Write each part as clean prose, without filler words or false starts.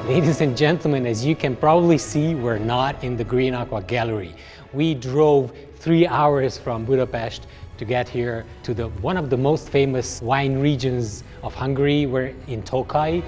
Ladies and gentlemen, as you can probably see, we're not in the Green Aqua Gallery. We drove 3 hours from Budapest to get here to one of the most famous wine regions of Hungary. We're in Tokaj.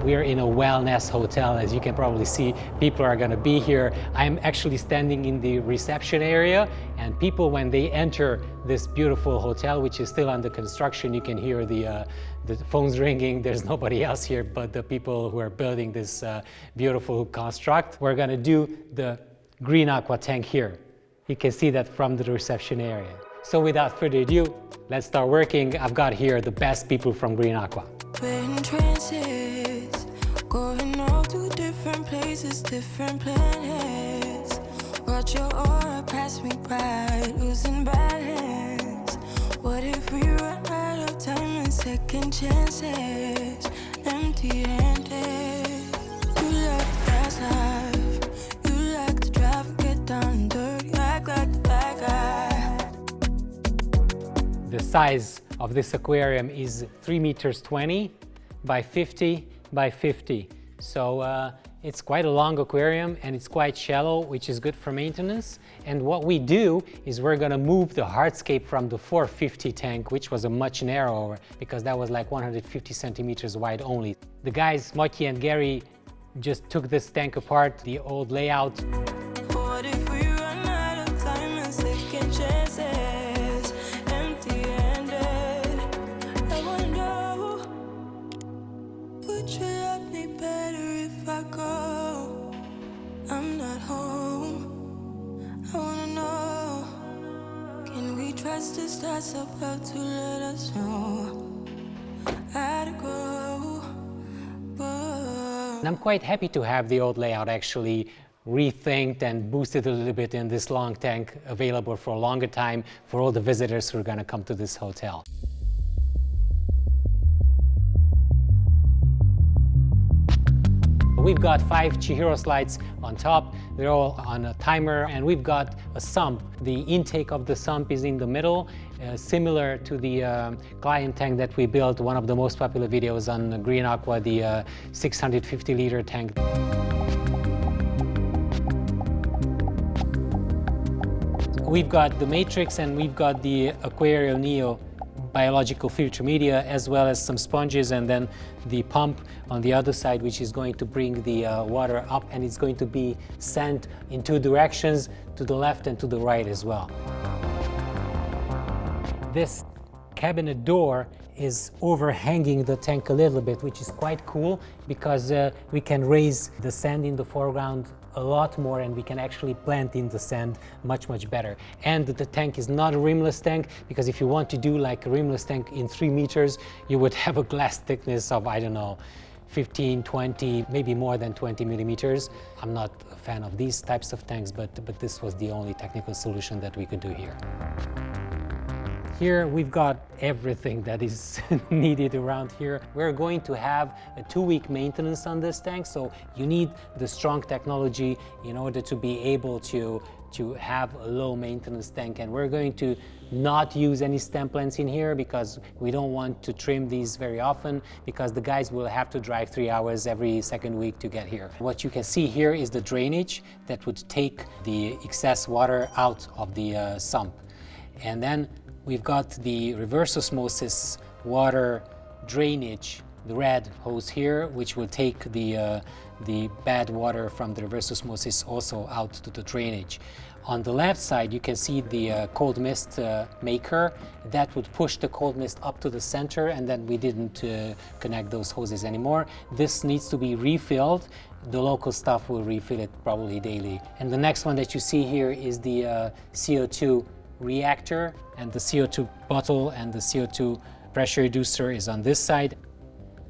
We are in a wellness hotel. As you can probably see, people are gonna be here. I'm actually standing in the reception area, and people, when they enter this beautiful hotel, which is still under construction, you can hear the phones ringing. There's nobody else here but the people who are building this beautiful construct. We're gonna do the Green Aqua tank here. You can see that from the reception area. So without further ado, let's start working. I've got here the best people from Green Aqua. Going all to different places, different planets. Watch your aura pass me by, losing balance. What if we run out of time and second chances? Empty-handed. You like the fast life. You like to drive and get down and dirty. Act like the bad guy. The size of this aquarium is 3 meters 20 by 50 by 50. So it's quite a long aquarium and it's quite shallow, which is good for maintenance. And what we do is we're gonna move the Hardscape from the 450 tank, which was a much narrower, because that was like 150 centimeters wide only. The guys, Matyi and Gary, just took this tank apart, the old layout. What if we run out of time and second chances? Empty-handed. I wanna know, would you love me better if I go? I'm not home. I wanna know, can we trust the stars above to let us know how to go? Whoa. And I'm quite happy to have the old layout actually rethinked and boosted a little bit in this long tank, available for a longer time for all the visitors who are gonna come to this hotel. We've got 5 Chihiros lights on top. They're all on a timer, and we've got a sump. The intake of the sump is in the middle, similar to the client tank that we built, one of the most popular videos on Green Aqua, the 650-liter tank. We've got the Matrix and we've got the Aquario Neo biological filter media, as well as some sponges, and then the pump on the other side, which is going to bring the water up, and it's going to be sent in 2 directions, to the left and to the right as well. This cabinet door is overhanging the tank a little bit, which is quite cool, because we can raise the sand in the foreground a lot more, and we can actually plant in the sand much better. And the tank is not a rimless tank, because if you want to do like a rimless tank in 3 meters, you would have a glass thickness of, I don't know, 15, 20, maybe more than 20 millimeters. I'm not a fan of these types of tanks, but this was the only technical solution that we could do here. Here we've got everything that is needed around here. We're going to have a 2-week maintenance on this tank, so you need the strong technology in order to be able to have a low maintenance tank. And we're going to not use any stem plants in here, because we don't want to trim these very often, because the guys will have to drive 3 hours every second week to get here. What you can see here is the drainage that would take the excess water out of the sump. And then we've got the reverse osmosis water drainage, the red hose here, which will take the bad water from the reverse osmosis also out to the drainage. On the left side, you can see the cold mist maker that would push the cold mist up to the center, and then we didn't connect those hoses anymore. This needs to be refilled. The local staff will refill it probably daily. And the next one that you see here is the CO2 reactor, and the CO2 bottle and the CO2 pressure reducer is on this side.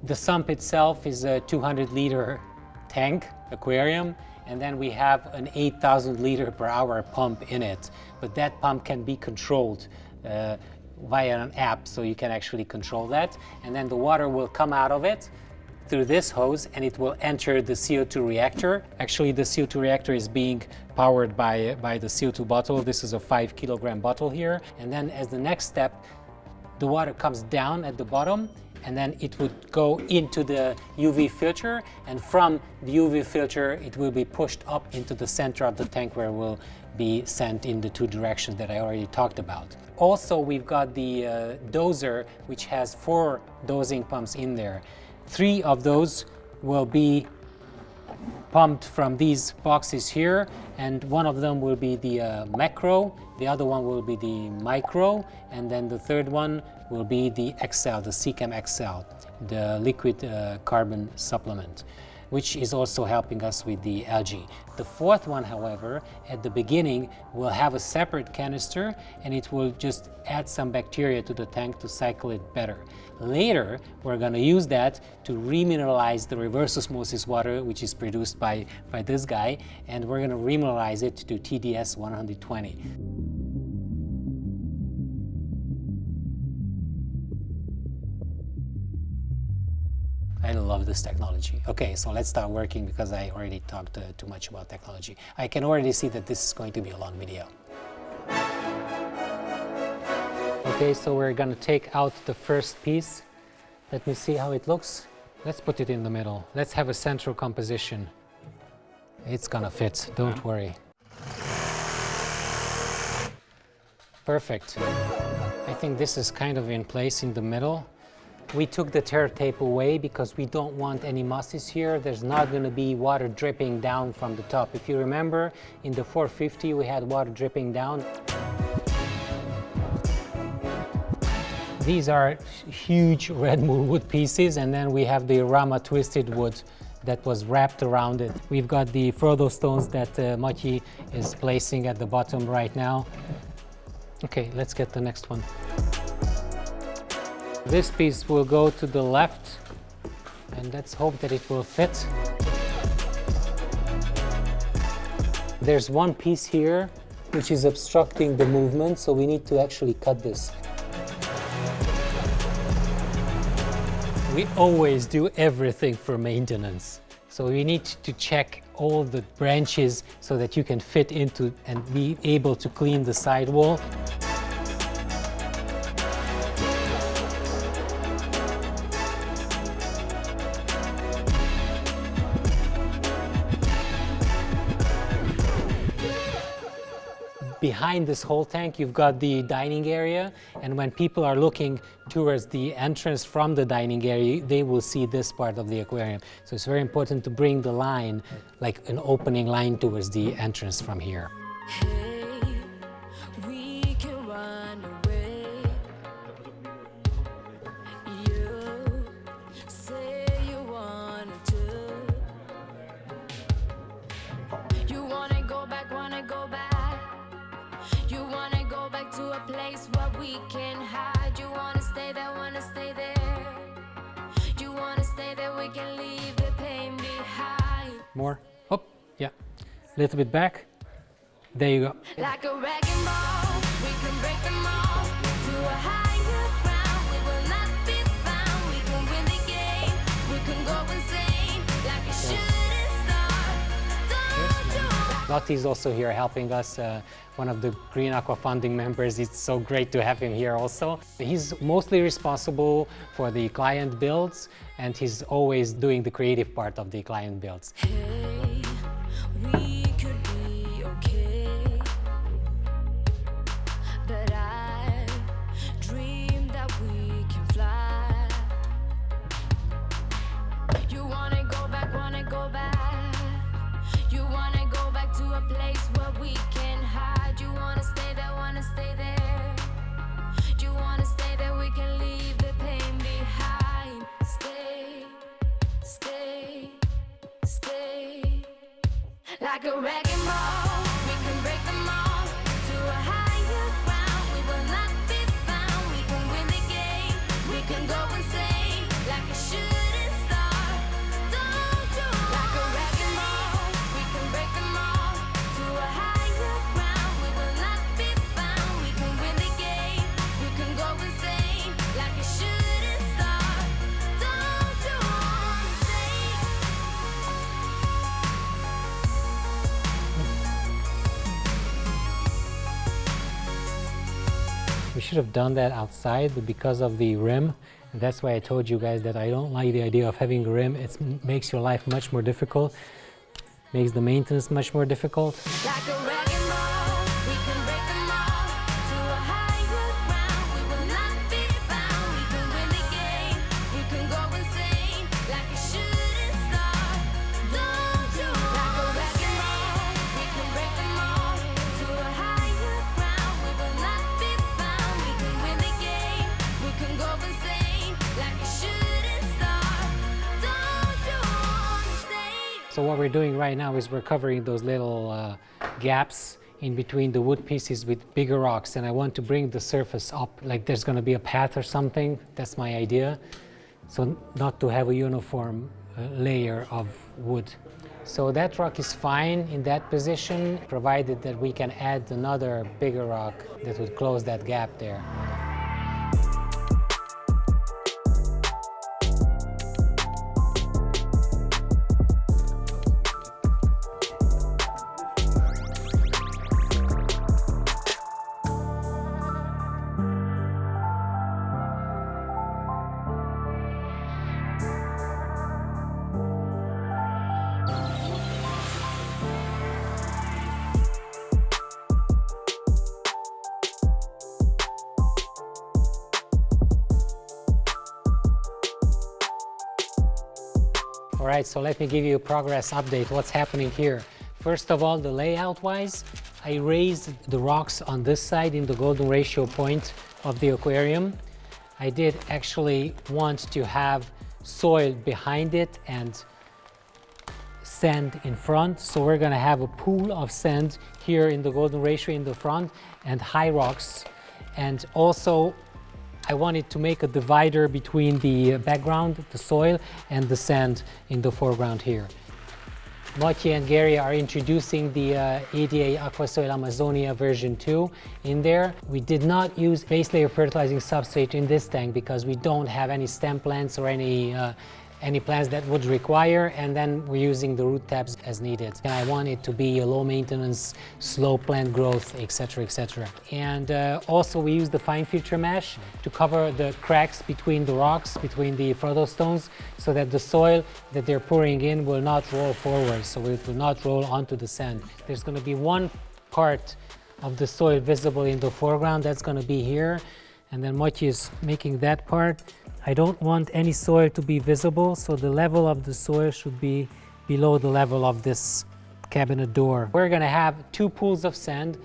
The sump itself is a 200-liter tank aquarium, and then we have an 8,000 liter per hour pump in it. But that pump can be controlled via an app, so you can actually control that. And then the water will come out of it through this hose and it will enter the CO2 reactor. Actually, the CO2 reactor is being powered by the CO2 bottle. This is a 5 kilogram bottle here. And then as the next step, the water comes down at the bottom and then it would go into the UV filter, and from the UV filter it will be pushed up into the center of the tank where it will be sent in the two directions that I already talked about. Also, we've got the doser, which has 4 dosing pumps in there. 3 of those will be pumped from these boxes here, and one of them will be the macro, the other one will be the micro, and then the third one will be the XL, the Seachem XL, the liquid carbon supplement, which is also helping us with the algae. The fourth one, however, at the beginning will have a separate canister and it will just add some bacteria to the tank to cycle it better. Later, we're going to use that to remineralize the reverse osmosis water, which is produced by this guy, and we're going to remineralize it to TDS 120. I love this technology. Okay, so let's start working because I already talked too much about technology. I can already see that this is going to be a long video. Okay, so we're gonna take out the first piece. Let me see how it looks. Let's put it in the middle. Let's have a central composition. It's gonna fit, don't worry. Perfect. I think this is kind of in place in the middle. We took the tear tape away because we don't want any mosses here. There's not going to be water dripping down from the top. If you remember, in the 450 we had water dripping down. These are huge red wood pieces, and then we have the Rama twisted wood that was wrapped around it. We've got the Frodo stones that Mati is placing at the bottom right now. Okay, let's get the next one. This piece will go to the left, and let's hope that it will fit. There's one piece here which is obstructing the movement, so we need to actually cut this. We always do everything for maintenance, so we need to check all the branches so that you can fit into and be able to clean the sidewall. Behind this whole tank, you've got the dining area, and when people are looking towards the entrance from the dining area, they will see this part of the aquarium. So it's very important to bring the line, like an opening line towards the entrance from here. Hey, we can run away. You say you wanted to. You wanna go back, You wanna go back to a place where we can hide. You wanna stay there. You wanna stay there, we can leave the pain behind. More. Oh, yeah. A little bit back. There you go. Like a wrecking ball, we can break them all to a higher ground. We will not be found. We can win the game. We can go insane like a shooting star. Don't you? Lotte is also here helping us, one of the Green Aqua founding members. It's so great to have him here also. He's mostly responsible for the client builds, and he's always doing the creative part of the client builds. Hey, we could be okay, but I dream that we can fly. You wanna go back, You wanna go back to a place where we can hide. You wanna stay there, You wanna stay there, we can leave the pain behind. Stay. Like a wrecking ball, we can break them all to a higher ground. should have done that outside, but because of the rim, and that's why I told you guys that I don't like the idea of having a rim. It makes your life much more difficult, makes the maintenance much more difficult. Like a wrecking ball, we can break them all to a higher ground. We will not be found. We can win the game. We can go insane like a shooting star. Don't you? Like a wrecking ball, we can break them all to a higher ground. We will not be found. We can win the game. We can go insane like a shooting star. Don't you understand? So what we're doing right now is we're covering those little gaps in between the wood pieces with bigger rocks, and I want to bring the surface up, like there's going to be a path or something. That's my idea. So not to have a uniform layer of wood. So that rock is fine in that position, provided that we can add another bigger rock that would close that gap there. All right, so let me give you a progress update. What's happening here? First of all, the layout-wise, I raised the rocks on this side in the golden ratio point of the aquarium. I did actually want to have soil behind it and sand in front. So we're gonna have a pool of sand here in the golden ratio in the front and high rocks. And also, I wanted to make a divider between the background, the soil, and the sand in the foreground here. Matyi and Gary are introducing the EDA Aquasoil Amazonia version 2 in there. We did not use base layer fertilizing substrate in this tank because we don't have any stem plants or any plants that would require, and then we're using the root tabs as needed. And I want it to be a low maintenance, slow plant growth, etc., etc. And also we use the fine filter mesh to cover the cracks between the rocks, between the protostones, so that the soil that they're pouring in will not roll forward, so it will not roll onto the sand. There's going to be one part of the soil visible in the foreground, that's going to be here, and then Matyi is making that part. I don't want any soil to be visible, so the level of the soil should be below the level of this cabinet door. We're gonna have two pools of sand.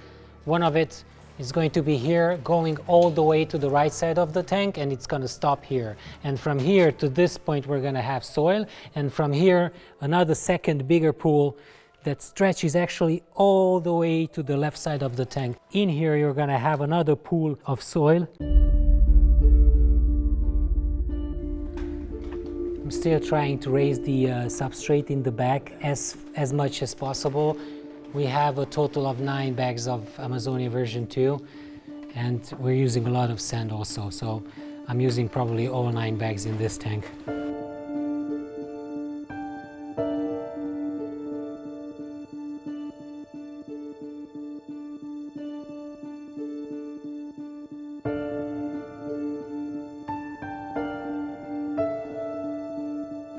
One of it is going to be here, going all the way to the right side of the tank, and it's gonna stop here. And from here to this point, we're gonna have soil, and from here, another second bigger pool that stretches actually all the way to the left side of the tank. In here, you're gonna have another pool of soil. I'm still trying to raise the substrate in the back as much as possible. We have a total of 9 bags of Amazonia version 2, and we're using a lot of sand also, so I'm using probably all 9 bags in this tank.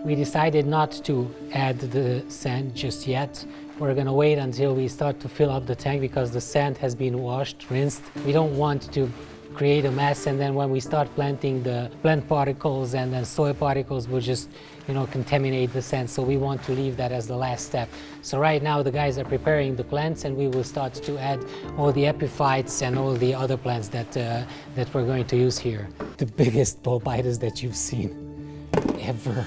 We decided not to add the sand just yet. We're gonna wait until we start to fill up the tank because the sand has been washed, rinsed. We don't want to create a mess, and then when we start planting, the plant particles and then soil particles will just, contaminate the sand. So we want to leave that as the last step. So right now the guys are preparing the plants, and we will start to add all the epiphytes and all the other plants that we're going to use here. The biggest ball biters that you've seen ever.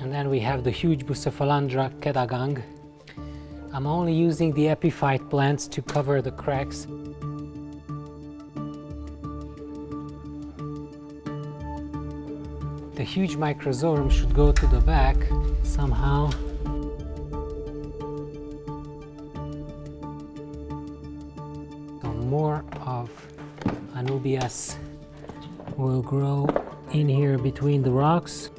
And then we have the huge Bucephalandra Kedagang. I'm only using the epiphyte plants to cover the cracks. The huge Microzorum should go to the back somehow. So more of Anubias will grow in here between the rocks.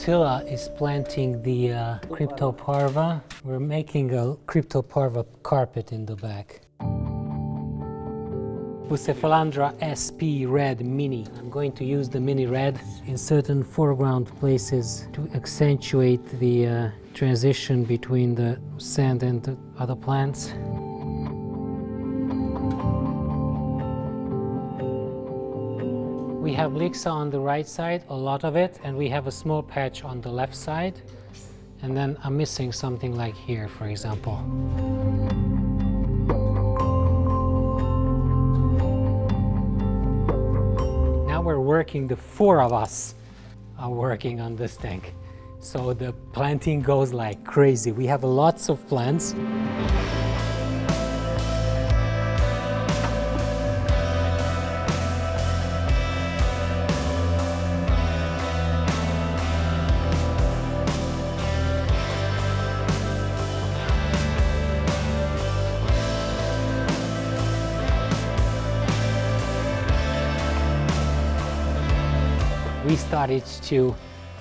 Attila is planting the Cryptoparva. We're making a Cryptoparva carpet in the back. Bucephalandra SP Red Mini. I'm going to use the Mini Red in certain foreground places to accentuate the transition between the sand and the other plants. We have Lixa on the right side, a lot of it, and we have a small patch on the left side. And then I'm missing something like here, for example. Now we're working, the four of us are working on this tank. So the planting goes like crazy. We have lots of plants. We started to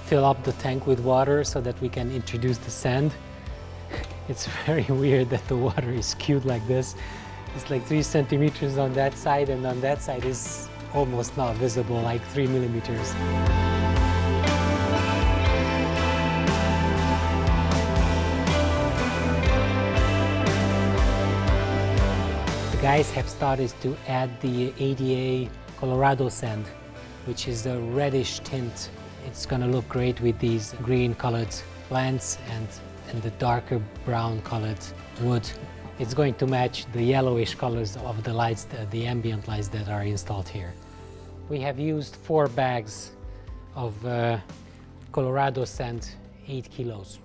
fill up the tank with water so that we can introduce the sand. It's very weird that the water is skewed like this. It's like 3 centimeters on that side, and on that side is almost not visible, like 3 millimeters. The guys have started to add the ADA Colorado sand, which is a reddish tint. It's gonna look great with these green colored plants and the darker brown colored wood. It's going to match the yellowish colors of the lights, the ambient lights that are installed here. We have used 4 bags of Colorado sand, 8 kilos.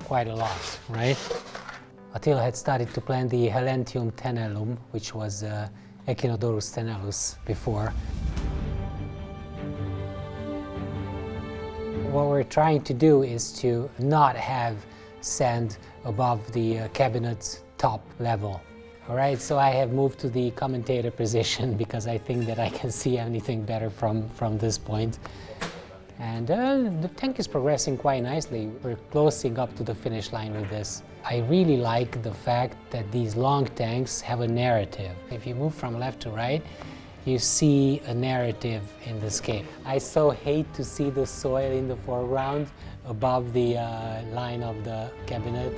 Quite a lot, right? Attila had started to plant the Helentium tenellum, which was Echinodorus tenellus before. What we're trying to do is to not have sand above the cabinet top level. All right, so I have moved to the commentator position because I think that I can see anything better from this point. And the tank is progressing quite nicely. We're closing up to the finish line with this. I really like the fact that these long tanks have a narrative. If you move from left to right, you see a narrative in the scape. I so hate to see the soil in the foreground above the line of the cabinet.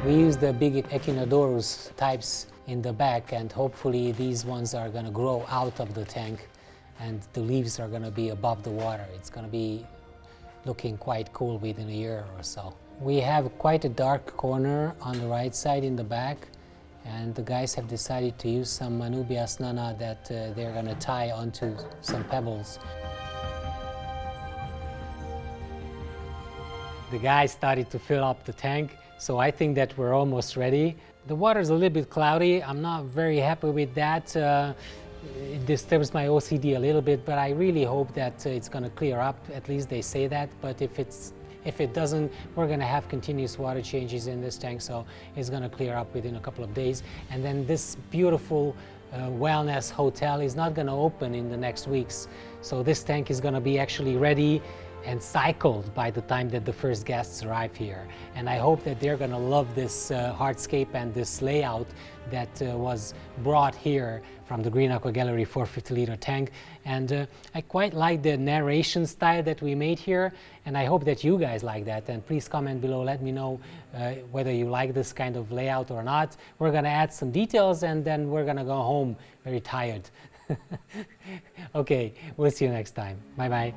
We use the big Echinodorus types in the back, and hopefully these ones are going to grow out of the tank and the leaves are going to be above the water. It's going to be looking quite cool within a year or so. We have quite a dark corner on the right side in the back, and the guys have decided to use some Manubias nana that they're going to tie onto some pebbles. The guys started to fill up the tank, so I think that we're almost ready. The water's a little bit cloudy. I'm not very happy with that. It disturbs my OCD a little bit, but I really hope that it's going to clear up. At least they say that. But if it doesn't, we're going to have continuous water changes in this tank, so it's going to clear up within a couple of days. And then this beautiful wellness hotel is not going to open in the next weeks, so this tank is going to be actually ready and cycled by the time that the first guests arrive here. And I hope that they're gonna love this hardscape and this layout that was brought here from the Green Aqua Gallery 450-liter tank. And I quite like the narration style that we made here, and I hope that you guys like that. And please comment below, let me know whether you like this kind of layout or not. We're gonna add some details and then we're gonna go home very tired. Okay, we'll see you next time. Bye-bye.